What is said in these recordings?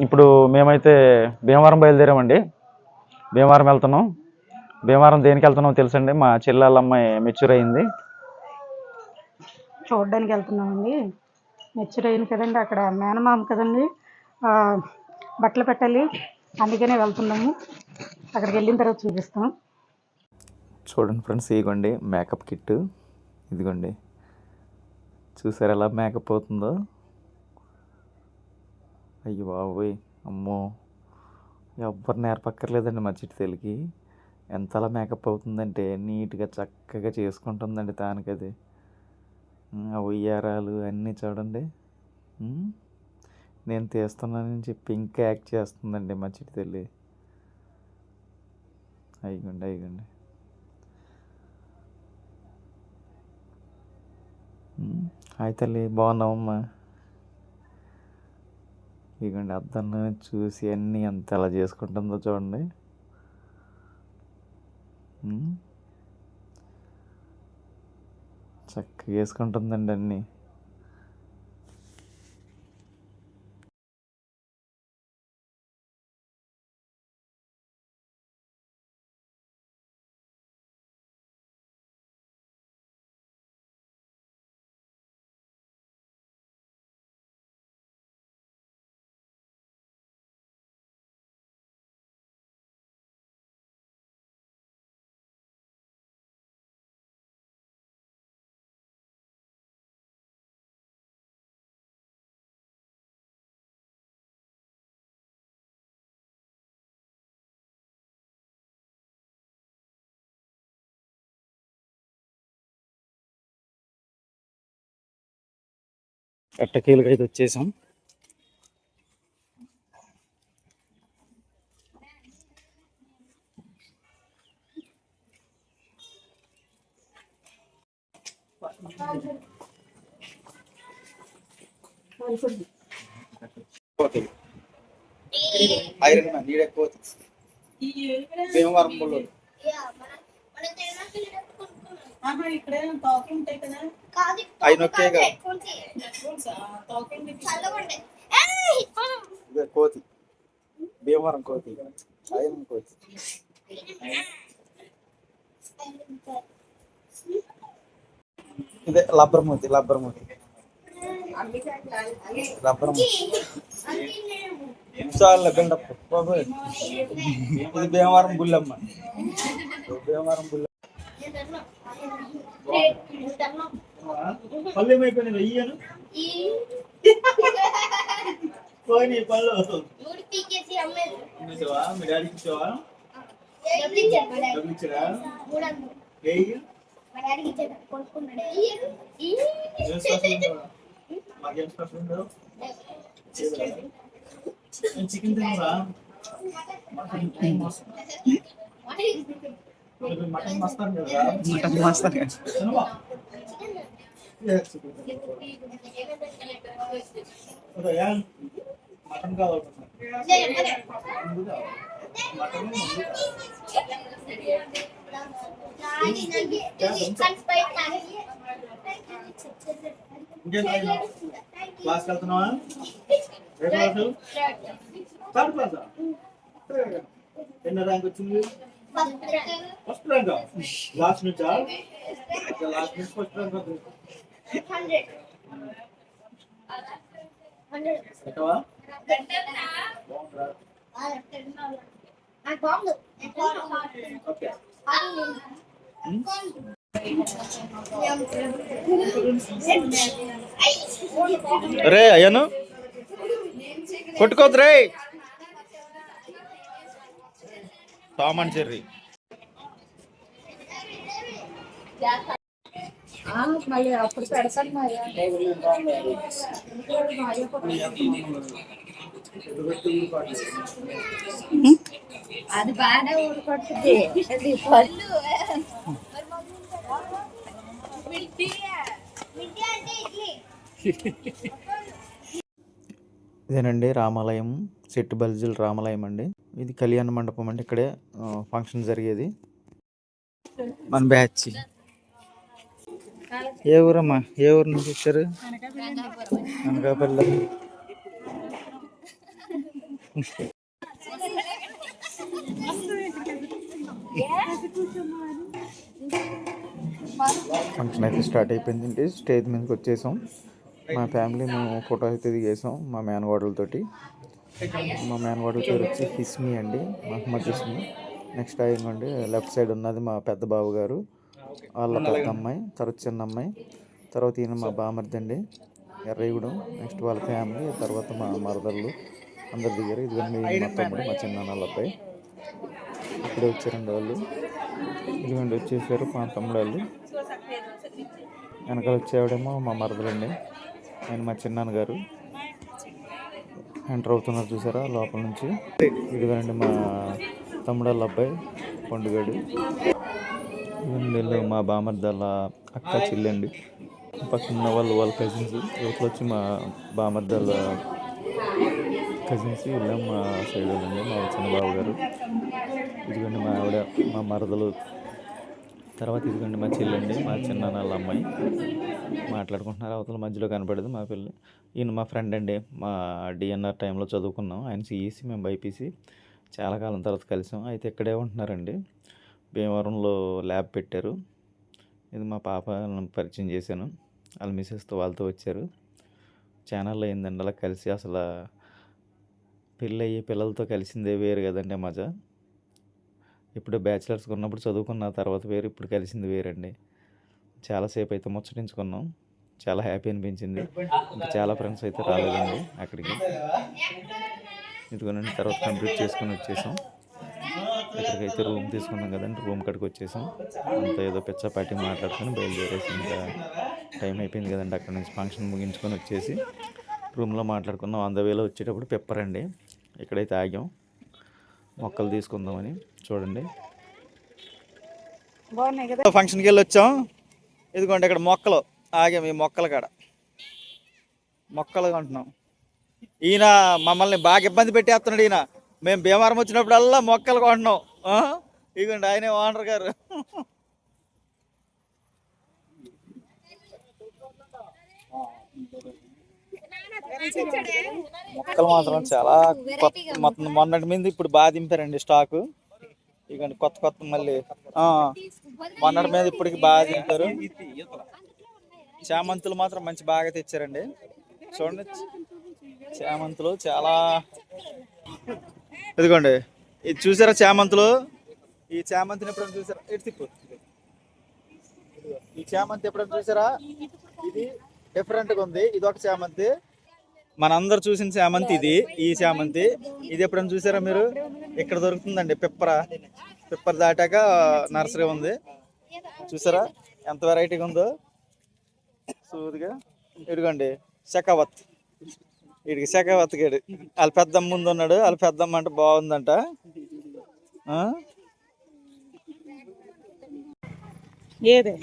ఇప్పుడు మేమైతే భీమవరం బయలుదేరామండి. భీమవరం వెళ్తున్నాం. భీమవరం దేనికి వెళ్తున్నామో తెలుసండి? మా చెల్లెళ్ళ అమ్మాయి మెచ్యూర్ అయింది, చూడడానికి వెళ్తున్నామండి. మెచ్యూర్ అయింది కదండి, అక్కడ మేనమామ కదండి, బట్టలు పెట్టాలి, అందుకనే వెళ్తున్నాము. అక్కడికి వెళ్ళిన తర్వాత చూపిస్తాం. చూడండి ఫ్రెండ్స్, ఇదిగోండి మేకప్ కిట్. ఇదిగోండి, చూసారు ఎలా మేకప్ అవుతుందో? అయ్యో బాబోయ్, అమ్మో, ఎవ్వరు నేర్పక్కర్లేదండి మా చిట్టి తల్లికి. ఎంతలా మేకప్ అవుతుందంటే నీట్గా చక్కగా చేసుకుంటుందండి దానికది. ఆ ఉయ్యారాలు అన్నీ చూడండి. నేను తీస్తున్నానని చెప్పి ఇంకా యాక్ట్ చేస్తుందండి మా చిట్టి తల్లి. అయిగోండి అయిగోండి. హాయ్ తల్లి, బాగున్నావమ్మా? ఇదిగోండి అద్దాన్ని చూసి అన్నీ ఎంత ఎలా చేసుకుంటుందో చూడండి. చక్కగా వేసుకుంటుందండి అన్నీ. ఎట్టకేలుగా అయితే వచ్చేసాం. భీమవరం కోతి, భీమవరం కోతి, ఐరన్ కోతి. ఇదే లబ్బర్మూతి, లబ్బర్మూతి, లబ్బర్మూతి. చాలా గండప్ప బాబోయ్. ఇది భీమవరం బుల్లమ్మ, భీమవరం బుల్ల. పళ్ళు ఏమైపోయినాయి? వెయ్యను పోయి పళ్ళు ఇచ్చావా? మీ డాడీకి ఇచ్చావా? డబ్బులు ఇచ్చారా? మాకేం స్పెషల్ ఉండవు. చికెన్ తినరా? మటన్ మస్తాను కదా, మటన్ మస్తాను కదా. మటన్ కావాలి, మటన్ క్లాస్కి వెళ్తున్నావా? థర్డ్ క్లాసా? ఎన్నో ర్యాంక్ వచ్చింది? First rank. లాస్ట్ నుంచా? లాస్ట్ నుంచి ఫస్ట్ ర్యాంక్ అవుతుంది. ఎక్కవా? రే అయ్యాను కొట్టుకోద్దు రే. Tom and Jerry. మళ్ళీ అప్పుడు పెడతాను మరి. అది బాగానే ఊరుకొట్టుద్ది. ఇదేనండి రామాలయం, సెట్టు బల్జుల రామాలయం అండి. ఇది కళ్యాణ మండపం అండి. ఇక్కడే ఫంక్షన్ జరిగేది. మన బ్యాచ్. ఏ ఊరమ్మా? ఏ ఊరు నుంచి వచ్చారు? అనకాపల్లి. ఫంక్షన్ అయితే స్టార్ట్ అయిపోయిందండి. స్టేజ్ మీదకి వచ్చేసాం. మా ఫ్యామిలీ మేము ఫోటో అయితే దిగేసాం మా మేనగోడలతోటి. మా మేనగోడల పేరు వచ్చి హిస్మి అండి, మహమ్మద్ హిస్మి. నెక్స్ట్ అయ్యండి లెఫ్ట్ సైడ్ ఉన్నది మా పెద్ద బాబు గారు, వాళ్ళ పెద్ద అమ్మాయి, తర్వాత చిన్న అమ్మాయి, తర్వాత ఈయన మా బామర్ది అండి ఎర్రగూడెం. నెక్స్ట్ వాళ్ళ ఫ్యామిలీ, తర్వాత మా మరదళ్ళు అందరు దిగారు. ఇదిగోండి మా తమ్ముడు, మా చిన్న వాళ్ళ అబ్బాయి ఇప్పుడే వచ్చారండి వాళ్ళు. ఇదిగోండి వచ్చేసారు మా తమ్ముడు వాళ్ళు. వెనకాల వచ్చేవాడేమో మా మరదలండి, ఆయన మా చిన్నాన్న గారు. ఎంటర్ అవుతున్నారు చూసారా లోపల నుంచి. ఇదిగోనండి మా తమ్ముడు వాళ్ళ అబ్బాయి పండుగాడు. వీళ్ళు మా బామర్దల అక్క చెల్లండి. పక్కన వాళ్ళ కజిన్స్. యువతలు వచ్చి మా బామర్దల కజిన్స్. వీళ్ళ మా సైడ్ వాళ్ళండి, మా చిన్న బాబు గారు. ఇదిగోండి మా ఆవిడ, మా మరదలు. తర్వాత ఇదిగోండి మా చెల్లండి, మా చిన్నాన్న వాళ్ళ అమ్మాయి మాట్లాడుకుంటున్నారు. అవతల మధ్యలో కనపడదు మా పిల్లి. ఈయన మా ఫ్రెండ్ అండి, మా డిఎన్ఆర్ టైంలో చదువుకున్నాం. ఆయన సిఈసి, మేము బైపీసీ. చాలా కాలం తర్వాత కలిసాం. అయితే ఇక్కడే ఉంటున్నారండి, భీమవరంలో ల్యాబ్ పెట్టారు. ఇది మా పాప పరిచయం చేశాను, వాళ్ళ మిసెస్తో వాళ్ళతో వచ్చారు. ఛానల్లో అయిందండి అలా కలిసి. అసలు పెళ్ళి అయ్యి పిల్లలతో కలిసిందే వేరు కదండి మజా. ఇప్పుడు బ్యాచిలర్స్గా ఉన్నప్పుడు చదువుకున్న తర్వాత వేరు, ఇప్పుడు కలిసింది వేరండి. చాలాసేపు అయితే ముచ్చటించుకున్నాం, చాలా హ్యాపీ అనిపించింది. ఇంకా చాలా ఫ్రెండ్స్ అయితే రాలేదండి అక్కడికి. ఇదిగోనండి తర్వాత కంప్లీట్ చేసుకొని వచ్చేసాం. ఇక్కడికైతే రూమ్ తీసుకున్నాం కదండి, రూమ్ కాడికి వచ్చేసాం. అంతా ఏదో పిచ్చాపాటి మాట్లాడుకొని బయలుదేరేసి ఇంకా టైం అయిపోయింది కదండి. అక్కడ నుంచి ఫంక్షన్ ముగించుకొని వచ్చేసి రూమ్లో మాట్లాడుకున్నాం. ఆన్ ద వేలో వచ్చేటప్పుడు పెప్పరండి, ఇక్కడైతే ఆగాం మొక్కలు తీసుకుందామని. చూడండి ఫంక్షన్కి వెళ్ళి వచ్చాం. ఇదిగోండి ఇక్కడ మొక్కలు ఆగాం, ఈ మొక్కల కాడ మొక్కలు కొంటున్నాం. ఈయన మమ్మల్ని బాగా ఇబ్బంది పెట్టేస్తున్నాడు. ఈయన మేము భీమవరం వచ్చినప్పుడల్లా మొక్కలు కొంటున్నాం. ఇదిగోండి ఆయనే ఓనర్ గారు. మొక్కలు మాత్రం చాలా కొత్త, మొన్నటి మీద ఇప్పుడు బాగా దింపారండి స్టాకు. ఇదిగోండి కొత్త కొత్త మళ్ళీ మొన్నటి మీద ఇప్పటికి బాగా దింపారు. చామంతులు మాత్రం మంచి బాగా తెచ్చారండి. చూడండి చామంతులు చాలా. ఇదిగోండి ఇది చూసారా చామంతులు. ఈ చామంతిని ఎప్పుడైనా చూసారా? ఎటు తిప్పు. ఈ చామంతి ఎప్పుడైనా చూసారా? ఇది డిఫరెంట్గా ఉంది. ఇది ఒక చామంతి, మనందరు చూసిన చామంతి ఇది. ఈ చామంతి ఇది ఎప్పుడైనా చూసారా మీరు? ఇక్కడ దొరుకుతుందండి పిప్పర్ దాటాక నర్సరీ ఉంది. చూసారా ఎంత వెరైటీగా ఉందో సూదిగా. ఇదిగోండి షకావత్, వీడికి షకావత్ గడు. వాళ్ళ పెద్దమ్మ ముందు ఉన్నాడు, వాళ్ళ పెద్దమ్మ అంటే బాగుందంట. ఏదే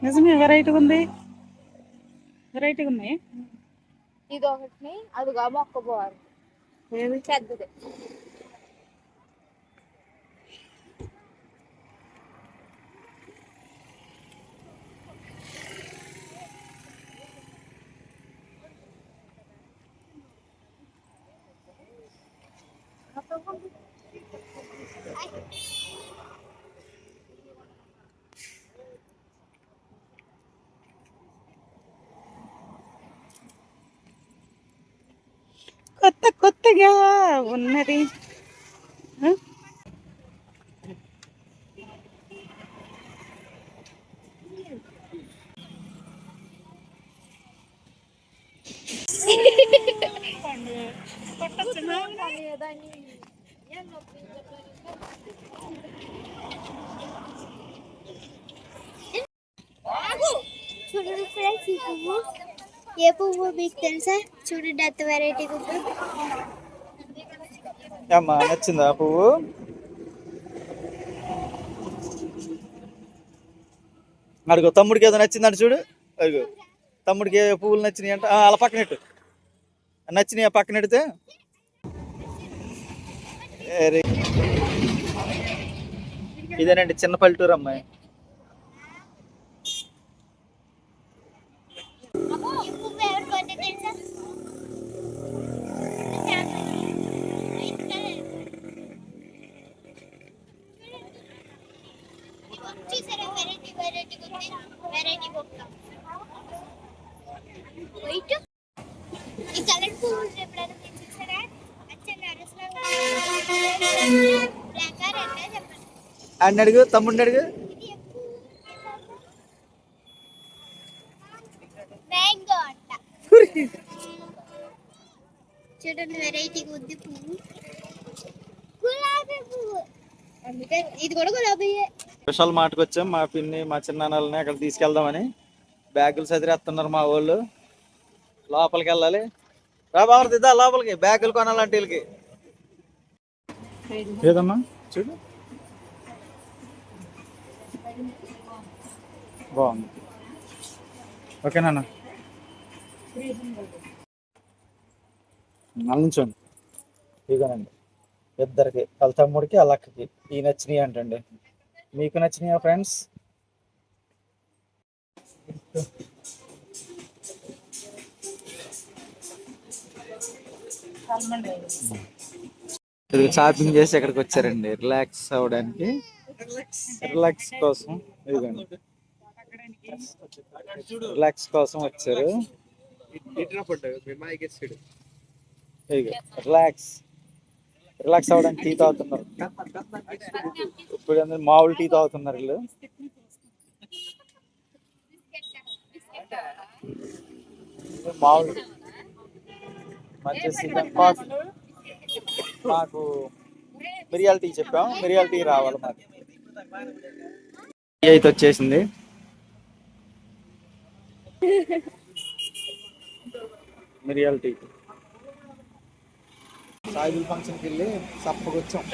నిజమే వెరైటీగా ఉంది, వెరైటీగా ఉన్నాయి. ఇది ఒకటి, అదిగా మొక్క బాగుంది పెద్దది. కొత్తగా ఉన్నది. చూడండి ఫ్రెండ్స్, ఈ పువ్వు ఏ పువ్వు మీకు తెలుసా? చూడండి అంత వెరైటీగా ఉంది. అమ్మా నచ్చిందా పువ్వు? అడుగు తమ్ముడికి ఏదో నచ్చిందంట చూడు. అడుగు తమ్ముడికి ఏ పువ్వులు నచ్చినాయి అంట. అలా పక్కనెట్టు, నచ్చినాయి పక్కనెడితే. ఇదేనండి చిన్న పల్లెటూరు అమ్మాయి. ఆయన అడుగు, తమ్ముడిని అడుగు. మ్యాంగో అంట. చూడండి వెరైటీగా ఉంది పువ్వు. గులాబీ పువ్వు. అందుకే ఇది కూడా గులాబీయే. స్పెషల్ మాటకు వచ్చాం. మా పిన్ని మా చిన్నాన్నల్ని అక్కడ తీసుకెళ్దామని బ్యాగులు చదిరేస్తున్నారు మా వాళ్ళు. లోపలికి వెళ్ళాలి. రా బాబు దిద్దా లోపలికి. బ్యాగులు కొనాలంటే వీళ్ళకి. ఏదమ్మా చూడు, బాగుంది. ఓకేనా నల్లించండి. ఇదిగోనండి ఇద్దరికి, వాళ్ళ తమ్ముడికి వాళ్ళ అక్కకి ఈ నచ్చినాయి అంటండి. మీకు నచ్చినాయా ఫ్రెండ్స్? షాపింగ్ చేసి ఎక్కడికి వచ్చారండి రిలాక్స్ అవ్వడానికి, రిలాక్స్ కోసం. ఇదిగోండి రిలాక్స్ కోసం వచ్చారు. రిలాక్స్ రిలాక్స్ అవ్వడానికి టీ తాగుతున్నారు. ఇప్పుడు మామూలు టీ తాగుతున్నారు వీళ్ళు. మామూలు మంచిగా కాఫీ. మాకు మిరియాల టీ చెప్పాము, మిరియాల టీ రావాలి మాకు. టీ అయితే వచ్చేసింది. మిరియాల టీ. సాయిబుల్ ఫంక్షన్కి వెళ్ళి సప్పకొచ్చాం.